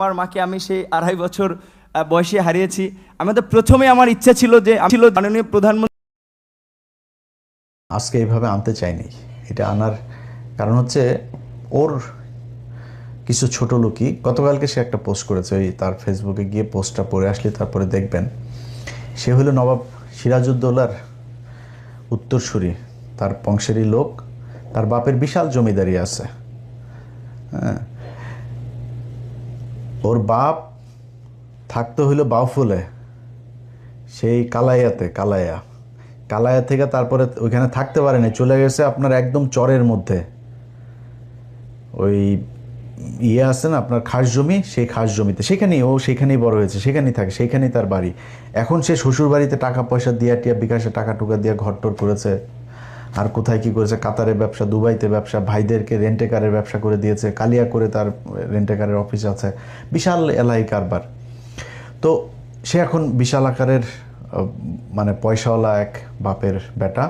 আমার মাকে আমি সেই 2.5 বছর বয়সে হারিয়েছি। আমাদের প্রথমে আমার ইচ্ছা ছিল যে মাননীয় প্রধানমন্ত্রী আজকে এইভাবে আনতে চাইনি। এটা আনার কারণ হচ্ছে ওর কিছু ছোট লোকই গতকালকে সে একটা পোস্ট করেছে, ওই তার ফেসবুকে গিয়ে পোস্টটা পড়ে আসলে তারপরে দেখবেন। সে হলো নবাব সিরাজউদ্দৌলার উত্তরসূরি, তার বংশেরই লোক, তার বাপের বিশাল জমিদারি আছে। হ্যাঁ, ওর বাপ থাকতে হইলো বাউফলে, সেই কালাইয়া থেকে তারপরে ওইখানে থাকতে পারেনি, চলে গেছে আপনার একদম চরের মধ্যে। ওই আছে না আপনার খাস জমি, সেই খাস জমিতে সেখানেই বড় হয়েছে, সেখানেই থাকে, সেখানেই তার বাড়ি। এখন সে শ্বশুর বাড়িতে টাকা পয়সা দিয়া টিয়া বিকাশে টাকা টুকা দিয়ে ঘরটর করেছে। আর কোথায় কি করেছে, কাতারে ব্যবসা, দুবাইতে ব্যবসা, ভাইদেরকে রেন্টে কারের ব্যবসা করে দিয়েছে, কালিয়া করে তার রেন্টে কারের অফিস আছে, বিশাল এলাহি কারবার। তো সে এখন বিশাল আকারের মানে পয়সাওয়ালা এক বাপের বেটা।